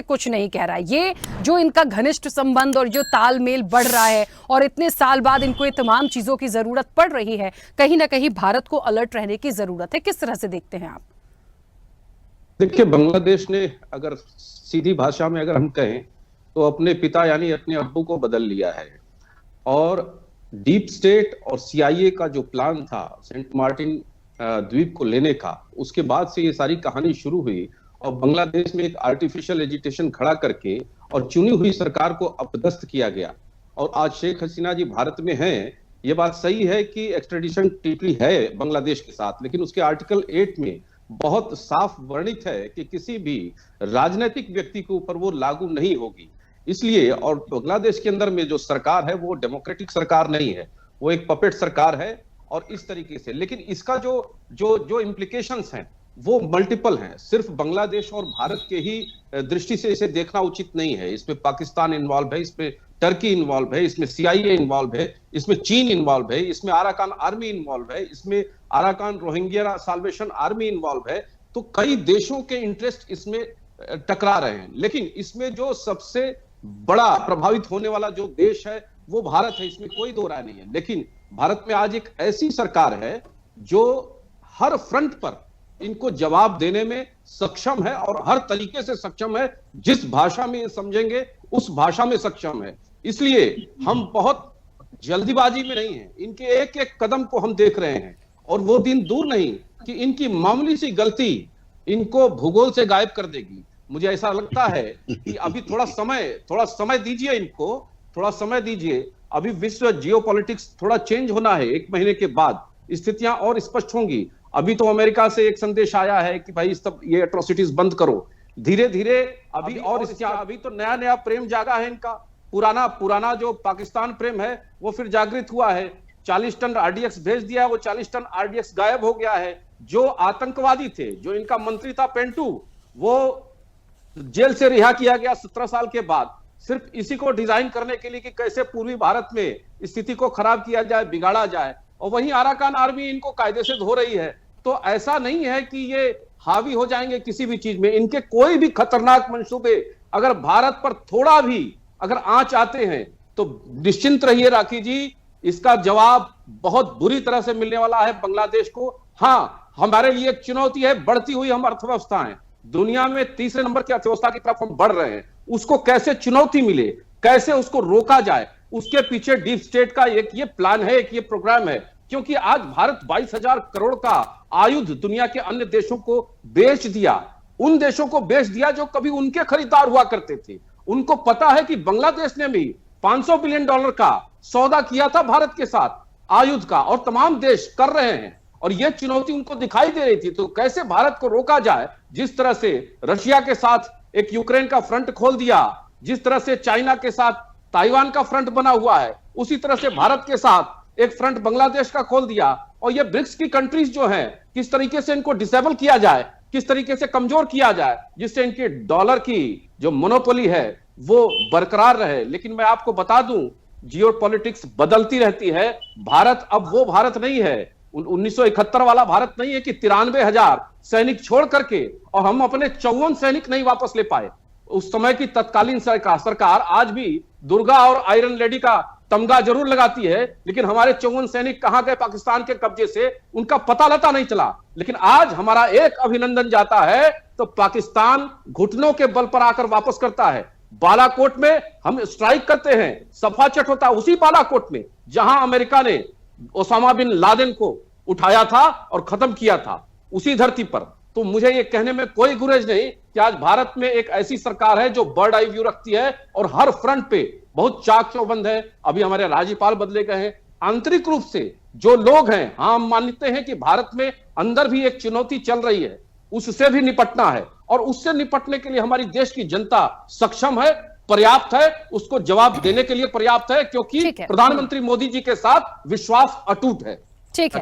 कुछ नहीं कह रहा है। ये जो इनका घनिष्ठ संबंध और जो तालमेल बढ़ रहा है और इतने साल बाद इनको ये तमाम चीजों की जरूरत पड़ रही है, कहीं ना कहीं भारत को अलर्ट रहने की जरूरत है। किस तरह से देखते हैं आप? देखिए, बांग्लादेश ने अगर सीधी भाषा में अगर हम कहें तो अपने पिता यानी अपने अब्बू को बदल लिया है। और डीप स्टेट और सीआईए का जो प्लान था सेंट मार्टिन द्वीप को लेने का, उसके बाद से ये सारी कहानी शुरू हुई और बांग्लादेश में एक आर्टिफिशियल एजिटेशन खड़ा करके और चुनी हुई सरकार को अपदस्थ किया गया। और आज शेख हसीना जी भारत में हैं। ये बात सही है कि एक्स्ट्रेडिशन ट्रीटी है बांग्लादेश के साथ, लेकिन उसके आर्टिकल 8 में बहुत साफ वर्णित है कि किसी भी राजनीतिक व्यक्ति के ऊपर वो लागू नहीं होगी। इसलिए, और बांग्लादेश के अंदर में जो सरकार है वो डेमोक्रेटिक सरकार नहीं है, वो एक पपेट सरकार है। और इस तरीके से, लेकिन इसका जो जो जो इम्प्लीकेशंस हैं वो मल्टीपल हैं। सिर्फ बांग्लादेश और भारत के ही दृष्टि से इसे देखना उचित नहीं है। इसमें पाकिस्तान इन्वॉल्व है, इसमें टर्की इन्वॉल्व है, इसमें सीआईए इन्वॉल्व है, इसमें चीन इन्वॉल्व है, इसमें अराकान आर्मी इन्वॉल्व है, इसमें Arakan Rohingya Salvation Army involve है। तो कई देशों के इंटरेस्ट इसमें टकरा रहे हैं। लेकिन इसमें जो सबसे बड़ा प्रभावित होने वाला जो देश है वो भारत है, इसमें कोई दो राय नहीं है। लेकिन भारत में आज एक ऐसी सरकार है जो हर फ्रंट पर इनको जवाब देने में सक्षम है और हर तरीके से सक्षम है। जिस भाषा में ये समझेंगे उस भाषा में सक्षम है। इसलिए हम बहुत जल्दीबाजी में नहीं हैं, इनके एक एक कदम को हम देख रहे हैं। और वो दिन दूर नहीं कि इनकी मामूली सी गलती इनको भूगोल से गायब कर देगी। मुझे ऐसा लगता है कि अभी थोड़ा समय दीजिए, इनको थोड़ा समय दीजिए। अभी विश्व जियोपॉलिटिक्स थोड़ा चेंज होना है। 1 महीने के बाद स्थितियां और स्पष्ट होंगी। अभी तो अमेरिका से एक संदेश आया है कि भाई ये एट्रोसिटीज बंद करो। धीरे धीरे अभी तो नया नया प्रेम जागा है इनका। पुराना जो पाकिस्तान प्रेम है वो फिर जागृत हुआ है। 40 टन आरडीएक्स भेज दिया, वो 40 टन आरडीएक्स गायब हो गया है। जो आतंकवादी थे, जो इनका मंत्री था पेंटू, वो जेल से रिहा किया गया 17 साल के बाद, सिर्फ इसी को डिजाइन करने के लिए कि कैसे पूर्वी भारत में स्थिति को खराब किया जाए, बिगाड़ा जाए। और वहीं अराकान आर्मी इनको कायदे से धो रही है। तो ऐसा नहीं है कि ये हावी हो जाएंगे किसी भी चीज में। इनके कोई भी खतरनाक मंसूबे अगर भारत पर थोड़ा भी अगर आंच आते हैं तो निश्चिंत रहिए राखी जी, इसका जवाब बहुत बुरी तरह से मिलने वाला है बांग्लादेश को। हाँ, हमारे लिए एक चुनौती है बढ़ती हुई हम अर्थव्यवस्था है। दुनिया में तीसरे नंबर की अर्थव्यवस्था की तरफ हम बढ़ रहे हैं। उसको कैसे चुनौती मिले, कैसे उसको रोका जाए, उसके पीछे डीप स्टेट का एक ये प्लान है, एक ये प्रोग्राम है। क्योंकि आज भारत 22,000 करोड़ का आयुध दुनिया के अन्य देशों को बेच दिया। उन देशों को बेच दिया जो कभी उनके खरीदार हुआ करते थे। उनको पता है कि बांग्लादेश ने भी $500 बिलियन का सौदा किया था भारत के साथ आयुध का, और तमाम देश कर रहे हैं। और यह चुनौती उनको दिखाई दे रही थी। तो कैसे भारत को रोका जाए? जिस तरह से रशिया के साथ एक यूक्रेन का फ्रंट खोल दिया, जिस तरह से चाइना के साथ ताइवान का फ्रंट बना हुआ है, उसी तरह से भारत के साथ एक फ्रंट बांग्लादेश का खोल दिया। और ये ब्रिक्स की कंट्रीज जो हैं, किस तरीके से इनको डिसेबल किया जाए, किस तरीके से कमजोर किया जाए, जिससे इनके डॉलर की जो मोनोपोली है वो बरकरार रहे। लेकिन मैं आपको बता दूं, जियोपॉलिटिक्स बदलती रहती है। भारत अब वो भारत नहीं है, 1971 वाला भारत नहीं है कि 93,000 सैनिक छोड़ करके और हम अपने 54 सैनिक नहीं वापस ले पाए। उस समय की तत्कालीन सरकार आज भी दुर्गा और आयरन लेडी का तमगा जरूर लगाती है, लेकिन हमारे 54 सैनिक कहां गए पाकिस्तान के कब्जे से, उनका पता लता नहीं चला। लेकिन आज हमारा एक अभिनंदन जाता है तो पाकिस्तान घुटनों के बल पर आकर वापस करता है। बालाकोट में हम स्ट्राइक करते हैं, सफा चट होता है उसी बालाकोट में जहां अमेरिका ने ओसामा बिन लादेन को उठाया था और खत्म किया था, उसी धरती पर। तो मुझे ये कहने में कोई गुरेज नहीं कि आज भारत में एक ऐसी सरकार है जो बर्ड आई व्यू रखती है और हर फ्रंट पे बहुत चाक चौबंद है। अभी हमारे राज्यपाल बदले गए हैं। आंतरिक रूप से जो लोग हैं, हाँ, हम मानते हैं कि भारत में अंदर भी एक चुनौती चल रही है, उससे भी निपटना है। और उससे निपटने के लिए हमारी देश की जनता सक्षम है, पर्याप्त है, उसको जवाब देने के लिए पर्याप्त है, क्योंकि प्रधानमंत्री मोदी जी के साथ विश्वास अटूट है। ठीक है।